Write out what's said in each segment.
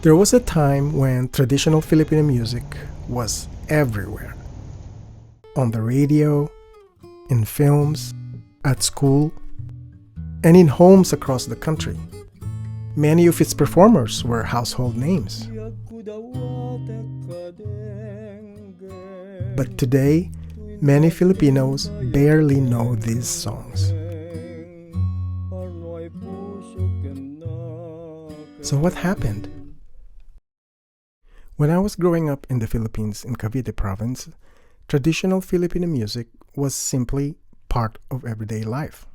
There was a time when traditional Filipino music was everywhere. On the radio, in films, at school, and in homes across the country. Many of its performers were household names. But today, many Filipinos barely know these songs. So what happened? When I was growing up in the Philippines in Cavite province, traditional Filipino music was simply part of everyday life.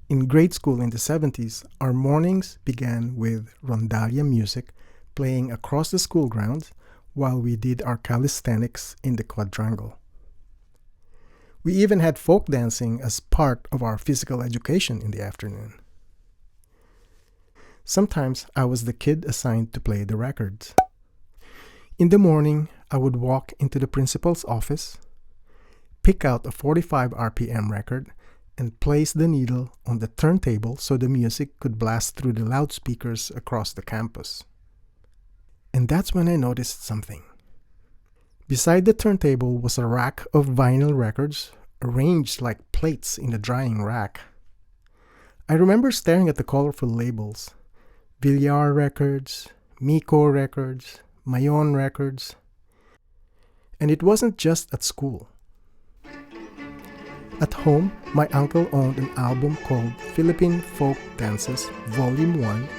In grade school in the 70s, our mornings began with rondalla music playing across the school grounds while we did our calisthenics in the quadrangle. We even had folk dancing as part of our physical education in the afternoon. Sometimes I was the kid assigned to play the records. In the morning, I would walk into the principal's office, pick out a 45 RPM record, and place the needle on the turntable so the music could blast through the loudspeakers across the campus. And that's when I noticed something. Beside the turntable was a rack of vinyl records arranged like plates in a drying rack. I remember staring at the colorful labels: Villar Records, Miko Records, Mayon Records. And it wasn't just at school. At home, my uncle owned an album called Philippine Folk Dances Volume 1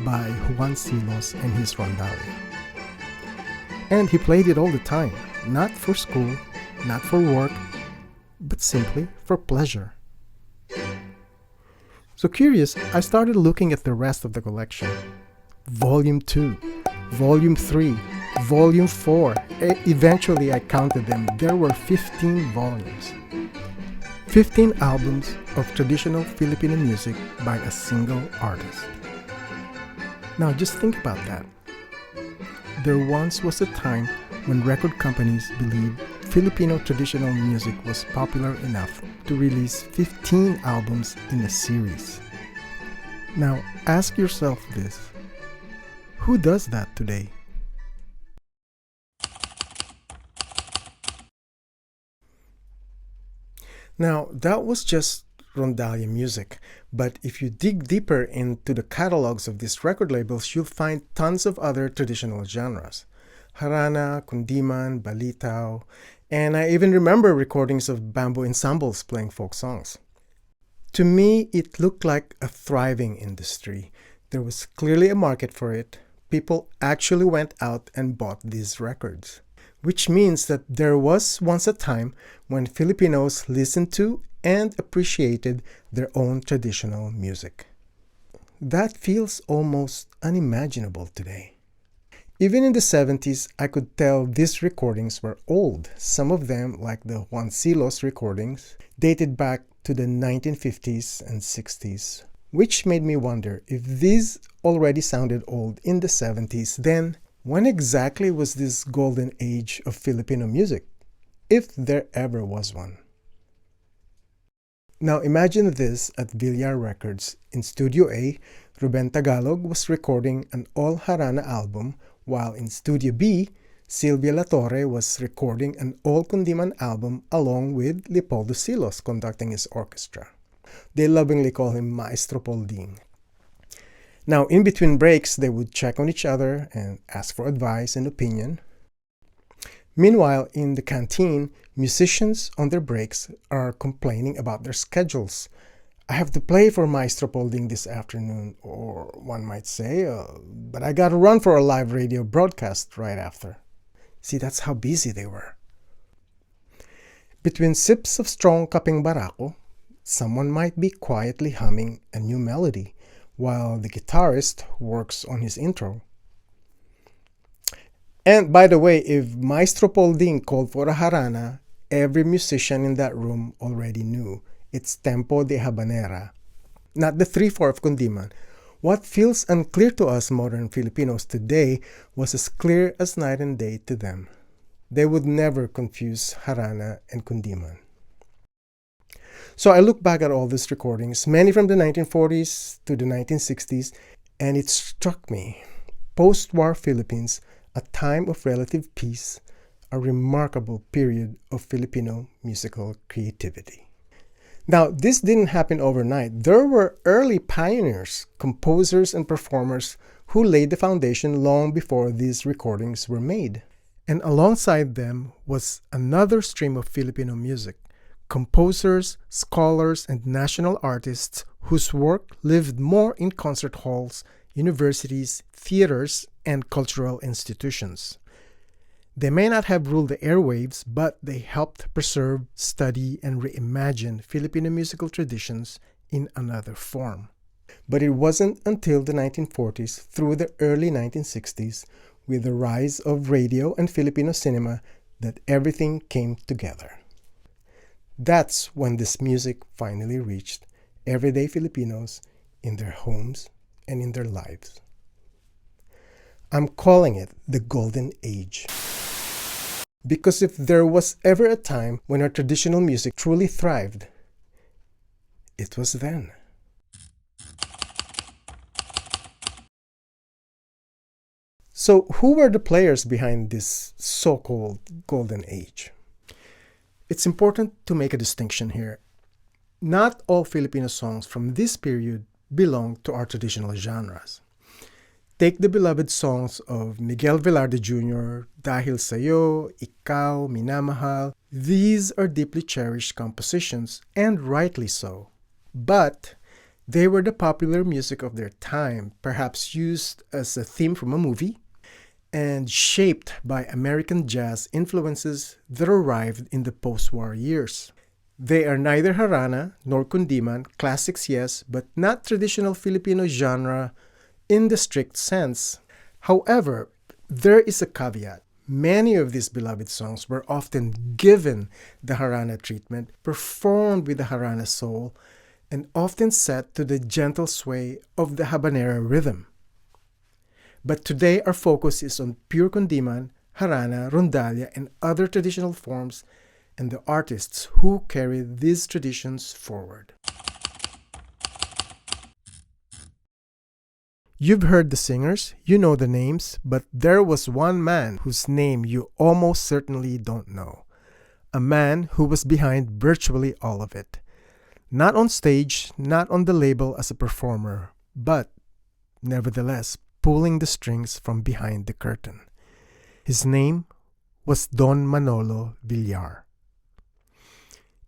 by Juan Silos and his Rondalla. And he played it all the time, not for school, not for work, but simply for pleasure. So curious, I started looking at the rest of the collection. Volume 2, Volume 3, Volume 4. Eventually I counted them. There were 15 volumes. 15 albums of traditional Filipino music by a single artist. Now just think about that. There once was a time when record companies believed Filipino traditional music was popular enough to release 15 albums in a series. Now ask yourself this: who does that today? Now, that was just rondalla music, but if you dig deeper into the catalogs of these record labels, you'll find tons of other traditional genres. Harana, kundiman, balitaw, and I even remember recordings of bamboo ensembles playing folk songs. To me, it looked like a thriving industry. There was clearly a market for it. People actually went out and bought these records. Which means that there was once a time when Filipinos listened to and appreciated their own traditional music. That feels almost unimaginable today. Even in the 70s, I could tell these recordings were old. Some of them, like the Juan Silos recordings, dated back to the 1950s and 60s, which made me wonder if these already sounded old in the 70s, then when exactly was this golden age of Filipino music, if there ever was one? Now imagine this at Villar Records. In Studio A, Ruben Tagalog was recording an all-Harana album, while in Studio B, Silvia La Torre was recording an all-Kundiman album along with Leopoldo Silos conducting his orchestra. They lovingly call him Maestro Polding. Now, in between breaks, they would check on each other and ask for advice and opinion. Meanwhile, in the canteen, musicians on their breaks are complaining about their schedules. I have to play for Maestro Polding this afternoon, or one might say, but I gotta run for a live radio broadcast right after. See, that's how busy they were. Between sips of strong kapeng barako, someone might be quietly humming a new melody, while the guitarist works on his intro. And by the way, if Maestro Polding called for a harana, every musician in that room already knew. It's tempo de habanera, not the 3/4 of kundiman. What feels unclear to us modern Filipinos today was as clear as night and day to them. They would never confuse harana and kundiman. So I look back at all these recordings, many from the 1940s to the 1960s, and it struck me. post-war Philippines, a time of relative peace, a remarkable period of Filipino musical creativity. Now, this didn't happen overnight. There were early pioneers, composers, and performers who laid the foundation long before these recordings were made. And alongside them was another stream of Filipino music, composers, scholars, and national artists whose work lived more in concert halls, universities, theaters, and cultural institutions. They may not have ruled the airwaves, but they helped preserve, study, and reimagine Filipino musical traditions in another form. But it wasn't until the 1940s through the early 1960s, with the rise of radio and Filipino cinema, that everything came together. That's when this music finally reached everyday Filipinos in their homes and in their lives. I'm calling it the Golden Age. Because if there was ever a time when our traditional music truly thrived, it was then. So, who were the players behind this so-called Golden Age? It's important to make a distinction here. Not all Filipino songs from this period belong to our traditional genres. Take the beloved songs of Miguel Velarde Jr., Dahil Sa'yo, Ikaw, Minamahal. These are deeply cherished compositions, and rightly so. But they were the popular music of their time, perhaps used as a theme from a movie, and shaped by American jazz influences that arrived in the post-war years. They are neither Harana nor Kundiman, classics yes, but not traditional Filipino genre in the strict sense. However, there is a caveat. Many of these beloved songs were often given the Harana treatment, performed with the Harana soul, and often set to the gentle sway of the habanera rhythm. But today our focus is on pure Kundiman, Harana, Rondalia, and other traditional forms, and the artists who carry these traditions forward. You've heard the singers, you know the names, but there was one man whose name you almost certainly don't know. A man who was behind virtually all of it. Not on stage, not on the label as a performer, but nevertheless pulling the strings from behind the curtain. His name was Don Manolo Villar.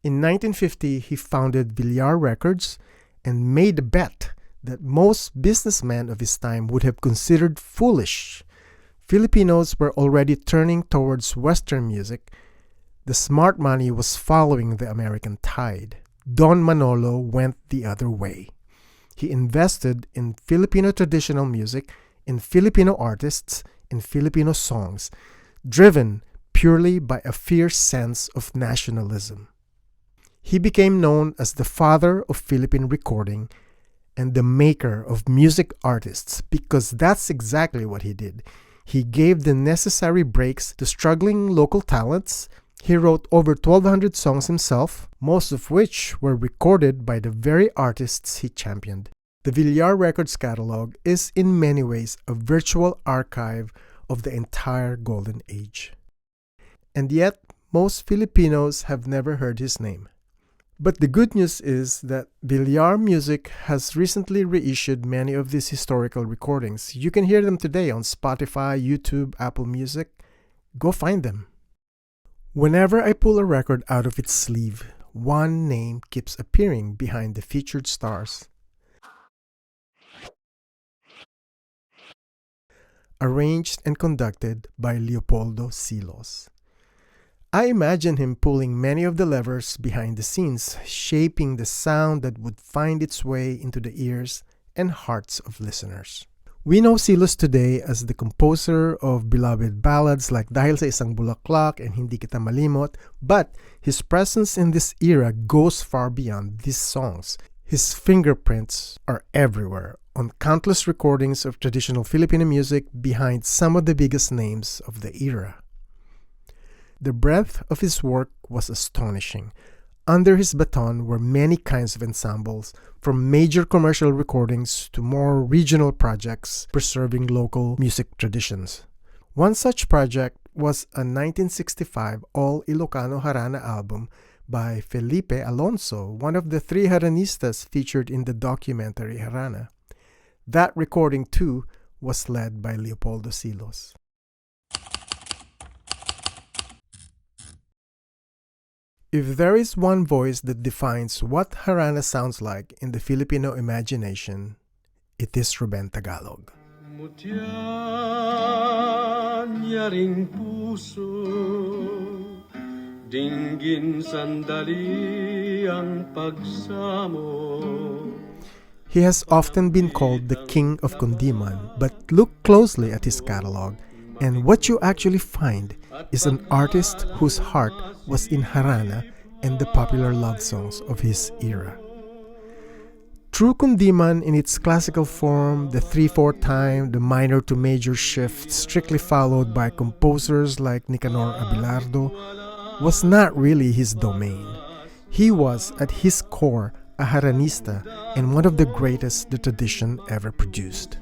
In 1950, he founded Villar Records and made a bet that most businessmen of his time would have considered foolish. Filipinos were already turning towards Western music. The smart money was following the American tide. Don Manolo went the other way. He invested in Filipino traditional music, in Filipino artists, in Filipino songs, driven purely by a fierce sense of nationalism. He became known as the father of Philippine recording and the maker of music artists because that's exactly what he did. He gave the necessary breaks to struggling local talents. He wrote over 1,200 songs himself, most of which were recorded by the very artists he championed. The Villar Records catalog is in many ways a virtual archive of the entire Golden Age. And yet, most Filipinos have never heard his name. But the good news is that Villar Music has recently reissued many of these historical recordings. You can hear them today on Spotify, YouTube, Apple Music. Go find them. Whenever I pull a record out of its sleeve, one name keeps appearing behind the featured stars. Arranged and conducted by Leopoldo Silos. I imagine him pulling many of the levers behind the scenes, shaping the sound that would find its way into the ears and hearts of listeners. We know Silos today as the composer of beloved ballads like Dahil sa Isang Bulaklak and Hindi Kita Malimot, but his presence in this era goes far beyond these songs. His fingerprints are everywhere, on countless recordings of traditional Filipino music behind some of the biggest names of the era. The breadth of his work was astonishing. Under his baton were many kinds of ensembles, from major commercial recordings to more regional projects preserving local music traditions. One such project was a 1965 all Ilocano Harana album by Felipe Alonso, one of the three Haranistas featured in the documentary Harana. That recording, too, was led by Leopoldo Silos. If there is one voice that defines what Harana sounds like in the Filipino imagination, it is Ruben Tagalog. Mutya ring puso, dinggin sandali ang pagsamo. He has often been called the King of Kundiman, but look closely at his catalog, and what you actually find is an artist whose heart was in Harana and the popular love songs of his era. True Kundiman in its classical form, the 3/4 time, the minor to major shift strictly followed by composers like Nicanor Abelardo, was not really his domain. He was, at his core, a Haranista and one of the greatest the tradition ever produced.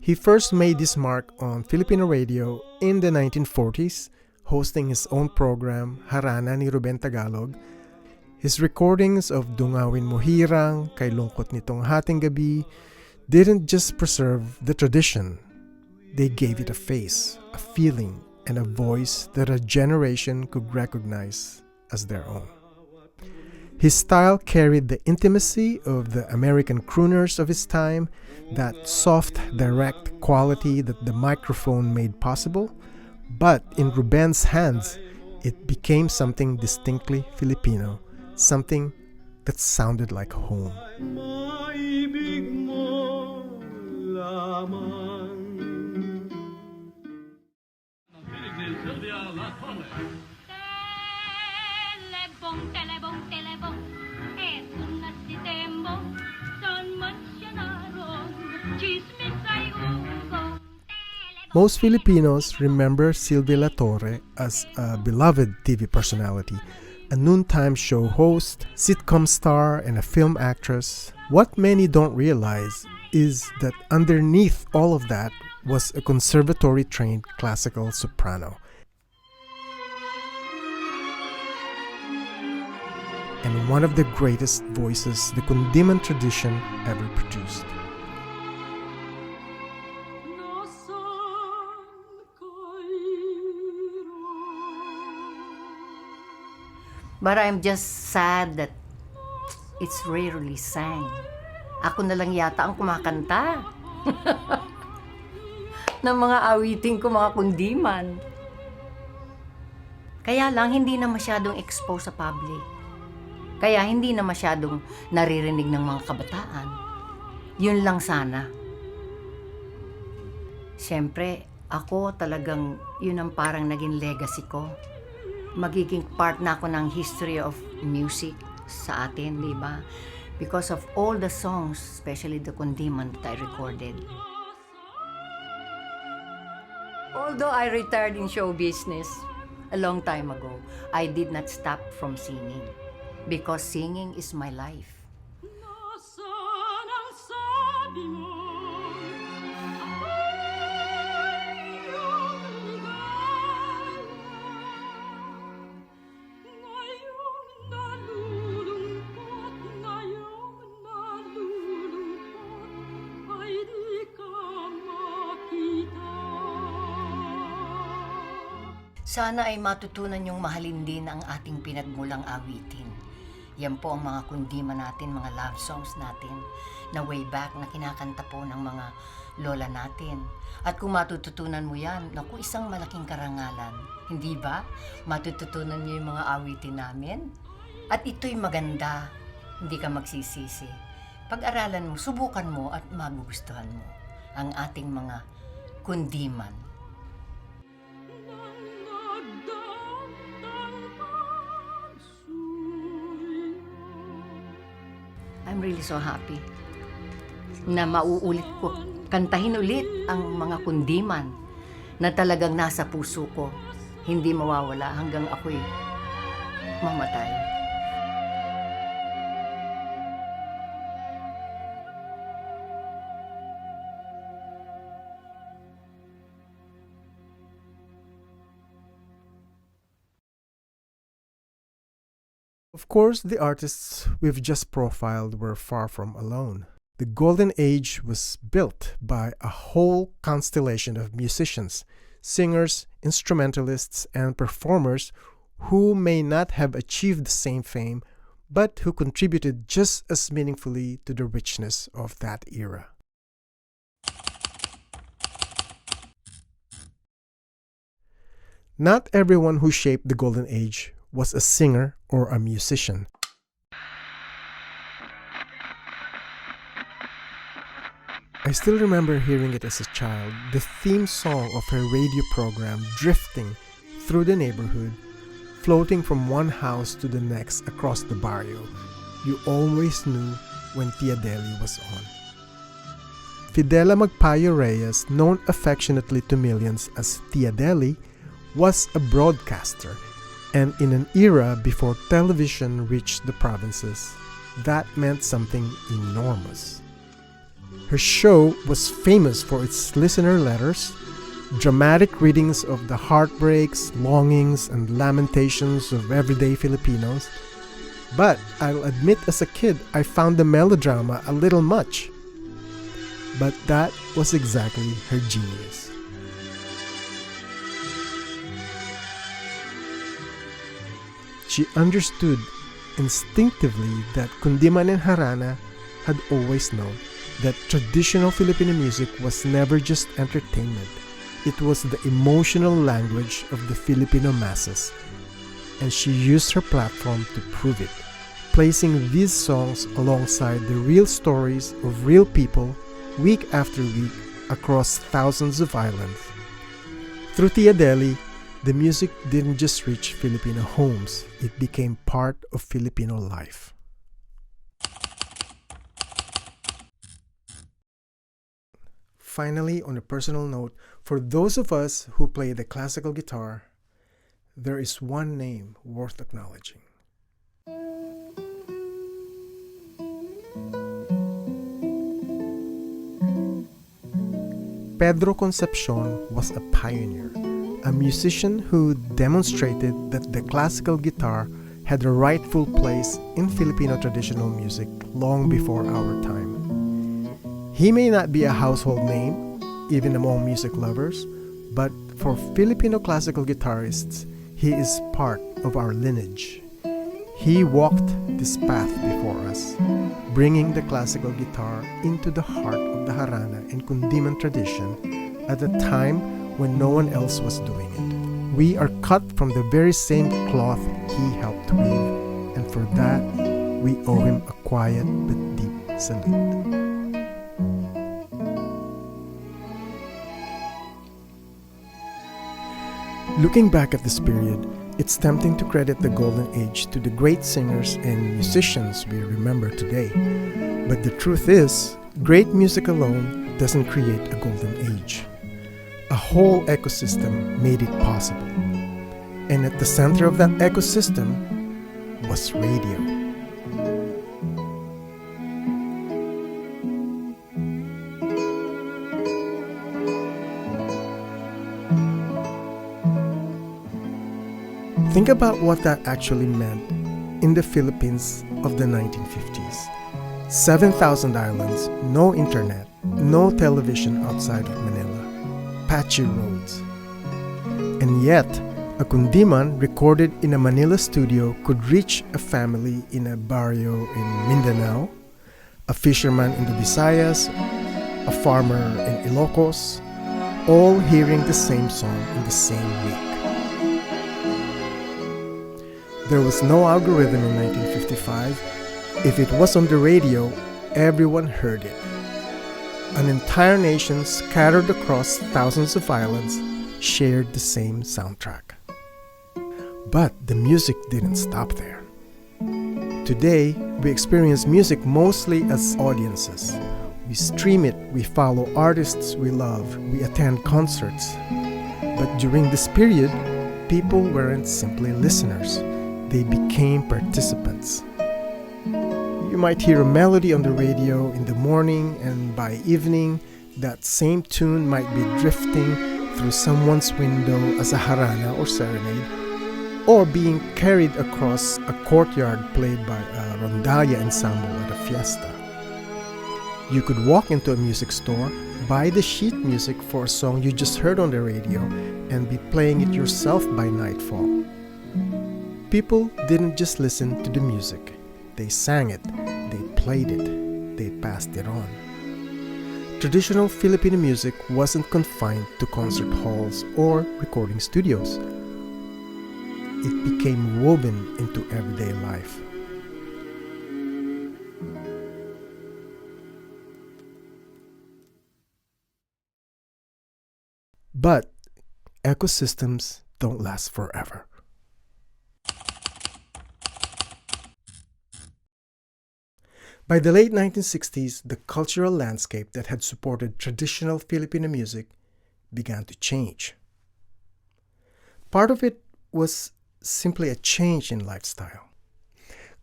He first made his mark on Filipino radio in the 1940s, hosting his own program, Harana ni Ruben Tagalog. His recordings of Dungawin Mo Hirang, Kay Lungkot Nitong Hating Gabi didn't just preserve the tradition. They gave it a face, a feeling, and a voice that a generation could recognize as their own. His style carried the intimacy of the American crooners of his time, that soft, direct quality that the microphone made possible, but in Ruben's hands, it became something distinctly Filipino, something that sounded like home. Most Filipinos remember Silvia La Torre as a beloved TV personality, a noontime show host, sitcom star, and a film actress. What many don't realize is that underneath all of that was a conservatory-trained classical soprano. And one of the greatest voices the Kundiman tradition ever produced. But I'm just sad that it's rarely sang. Ako na lang yata ang kumakanta ng mga awiting ko, mga kundiman. Kaya lang, hindi na masyadong expose sa public. Kaya hindi na masyadong naririnig ng mga kabataan. Yun lang sana. Siyempre, ako talagang yun ang parang naging legacy ko. Magiging part na ako ng history of music sa atin, di ba? Because of all the songs, especially the kundiman that I recorded. Although I retired in show business a long time ago, I did not stop from singing because singing is my life. Sana ay matutunan niyong mahalin din ang ating pinagmulang awitin. Yan po ang mga kundiman natin, mga love songs natin, na way back na kinakanta po ng mga lola natin. At kung matututunan mo yan, naku, isang malaking karangalan. Hindi ba? Matututunan niyo yung mga awitin namin. At ito'y maganda. Hindi ka magsisisi. Pag-aralan mo, subukan mo at magugustuhan mo ang ating mga kundiman. I'm really so happy na mauulit ko, kantahin ulit ang mga kundiman na talagang nasa puso ko. Hindi mawawala hanggang ako'y mamatay. Of course, the artists we've just profiled were far from alone. The Golden Age was built by a whole constellation of musicians, singers, instrumentalists, and performers who may not have achieved the same fame, but who contributed just as meaningfully to the richness of that era. Not everyone who shaped the Golden Age was a singer or a musician. I still remember hearing it as a child, the theme song of her radio program drifting through the neighborhood, floating from one house to the next across the barrio. You always knew when Tia Deli was on. Fidela Magpayo Reyes, known affectionately to millions as Tia Deli, was a broadcaster, and in an era before television reached the provinces, that meant something enormous. Her show was famous for its listener letters, dramatic readings of the heartbreaks, longings, and lamentations of everyday Filipinos. But I'll admit, as a kid, I found the melodrama a little much. But that was exactly her genius. She understood instinctively that Kundiman and Harana had always known that traditional Filipino music was never just entertainment. It was the emotional language of the Filipino masses, and she used her platform to prove it, placing these songs alongside the real stories of real people week after week across thousands of islands. Through Tia Deli, the music didn't just reach Filipino homes, it became part of Filipino life. Finally, on a personal note, for those of us who play the classical guitar, there is one name worth acknowledging. Pedro Concepcion was a pioneer, a musician who demonstrated that the classical guitar had a rightful place in Filipino traditional music long before our time. He may not be a household name, even among music lovers, but for Filipino classical guitarists, he is part of our lineage. He walked this path before us, bringing the classical guitar into the heart of the Harana and Kundiman tradition at a time when no one else was doing it. We are cut from the very same cloth he helped weave, and for that, we owe him a quiet but deep salute. Looking back at this period, it's tempting to credit the Golden Age to the great singers and musicians we remember today. But the truth is, great music alone doesn't create a Golden Age. A whole ecosystem made it possible. And at the center of that ecosystem was radio. Think about what that actually meant in the Philippines of the 1950s. 7,000 islands, no internet, no television outside of Manila, patchy roads. And yet, a Kundiman recorded in a Manila studio could reach a family in a barrio in Mindanao, a fisherman in the Visayas, a farmer in Ilocos, all hearing the same song in the same week. There was no algorithm in 1955. If it was on the radio, everyone heard it. An entire nation scattered across thousands of islands shared the same soundtrack. But the music didn't stop there. Today, We experience music mostly as audiences. We stream it, we follow artists we love, we attend concerts. But during this period, people weren't simply listeners, they became participants. You might hear a melody on the radio in the morning, and by evening, that same tune might be drifting through someone's window as a harana or serenade, or being carried across a courtyard played by a rondalla ensemble at a fiesta. You could walk into a music store, buy the sheet music for a song you just heard on the radio, and be playing it yourself by nightfall. People didn't just listen to the music. They sang it, they played it, they passed it on. Traditional Filipino music wasn't confined to concert halls or recording studios. It became woven into everyday life. But ecosystems don't last forever. By the late 1960s, the cultural landscape that had supported traditional Filipino music began to change. Part of it was simply a change in lifestyle.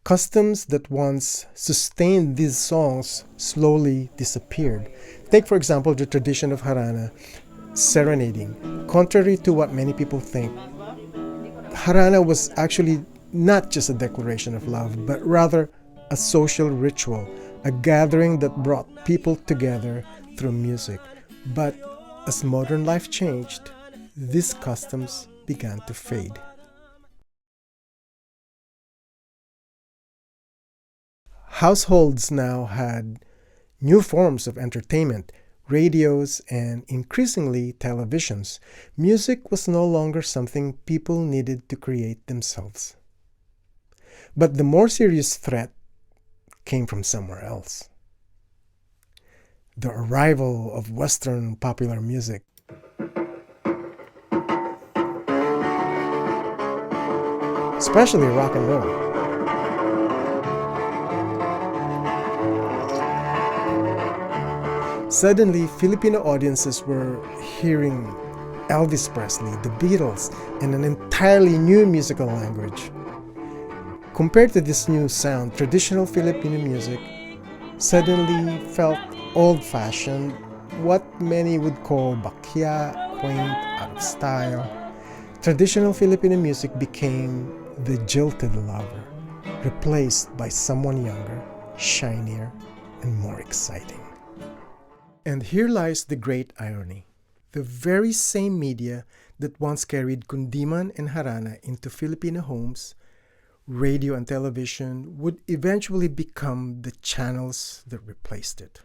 Customs that once sustained these songs slowly disappeared. Take, for example, the tradition of harana, serenading. Contrary to what many people think, harana was actually not just a declaration of love, but rather a social ritual, a gathering that brought people together through music. But as modern life changed, these customs began to fade. Households now had new forms of entertainment, radios, and increasingly televisions. Music was no longer something people needed to create themselves. But the more serious threat came from somewhere else. The arrival of Western popular music. Especially rock and roll. Suddenly, Filipino audiences were hearing Elvis Presley, the Beatles, and an entirely new musical language. Compared to this new sound, traditional Filipino music suddenly felt old-fashioned, what many would call bakya, quaint, out of style. Traditional Filipino music became the jilted lover, replaced by someone younger, shinier, and more exciting. And here lies the great irony. The very same media that once carried kundiman and harana into Filipino homes, radio and television, would eventually become the channels that replaced it.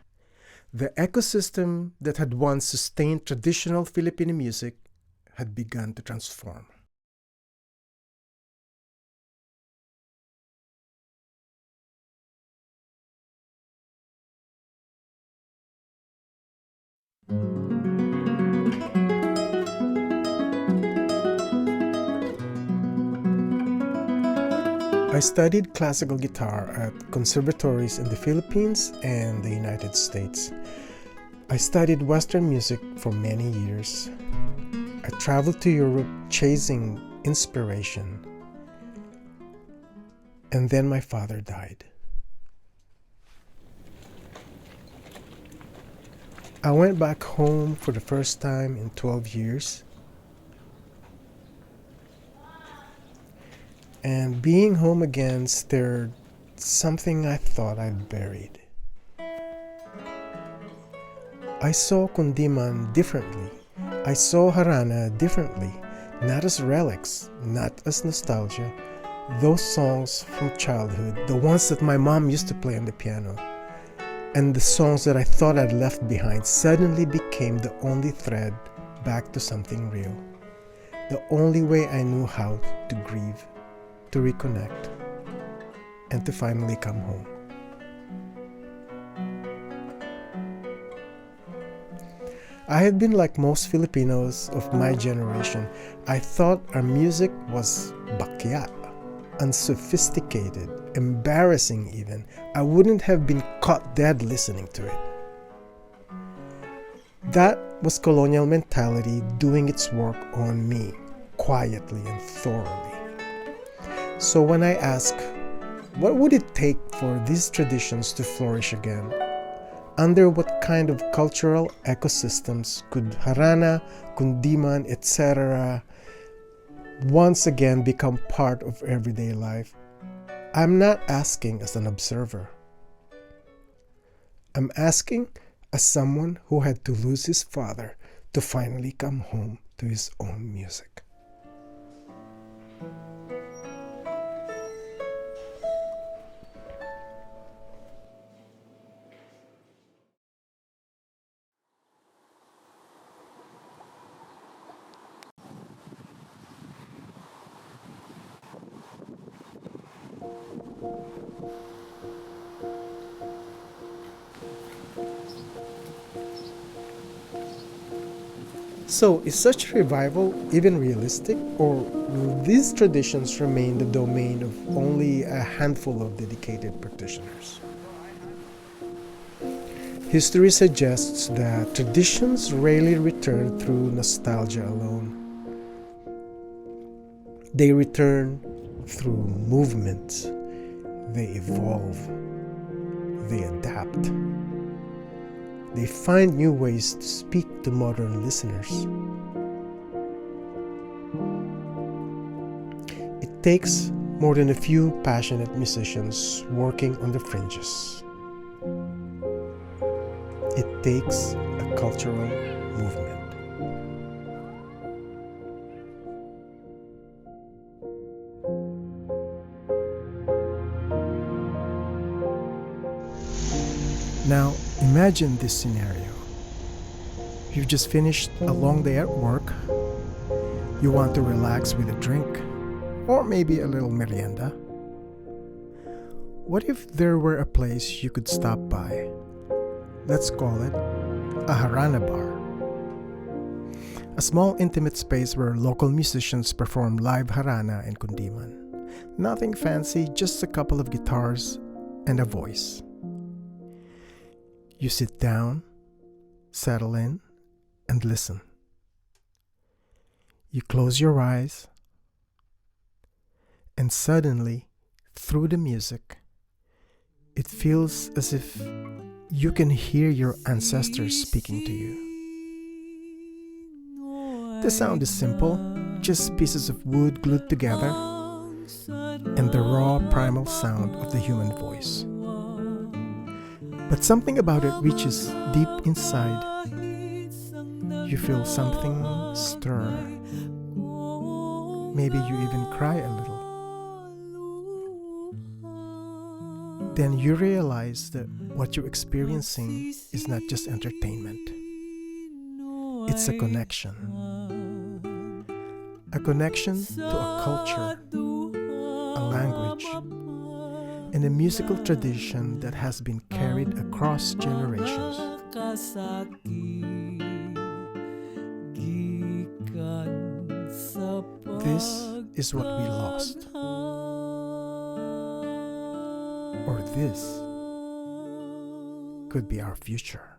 The ecosystem that had once sustained traditional Filipino music had begun to transform. I studied classical guitar at conservatories in the Philippines and the United States. I studied Western music for many years. I traveled to Europe chasing inspiration. And then my father died. I went back home for the first time in 12 years. And being home again stirred something I thought I'd buried. I saw kundiman differently. I saw harana differently, not as relics, not as nostalgia. Those songs from childhood, the ones that my mom used to play on the piano, and the songs that I thought I'd left behind suddenly became the only thread back to something real. The only way I knew how to grieve, to reconnect, and to finally come home. I had been like most Filipinos of my generation. I thought our music was bakya, unsophisticated, embarrassing even, I wouldn't have been caught dead listening to it. That was colonial mentality doing its work on me, quietly and thoroughly. So when I ask, what would it take for these traditions to flourish again? Under what kind of cultural ecosystems could Harana, Kundiman, etc. once again become part of everyday life? I'm not asking as an observer. I'm asking as someone who had to lose his father to finally come home to his own music. So, is such revival even realistic, or will these traditions remain the domain of only a handful of dedicated practitioners? History suggests that traditions rarely return through nostalgia alone. They return through movement. They evolve. They adapt. They find new ways to speak to modern listeners. It takes more than a few passionate musicians working on the fringes. It takes a cultural movement. Now, imagine this scenario. You've just finished a long day at work. You want to relax with a drink, or maybe a little merienda. What if there were a place you could stop by? Let's call it a Harana bar. A small intimate space where local musicians perform live Harana and Kundiman. Nothing fancy, just a couple of guitars and a voice. You sit down, settle in, and listen. You close your eyes, and suddenly, through the music, it feels as if you can hear your ancestors speaking to you. The sound is simple, just pieces of wood glued together, and the raw primal sound of the human voice. But something about it reaches deep inside. You feel something stir. Maybe you even cry a little. Then you realize that what you're experiencing is not just entertainment. It's a connection. A connection to a culture, a language, and a musical tradition that has been carried across generations. This is what we lost. Or this could be our future.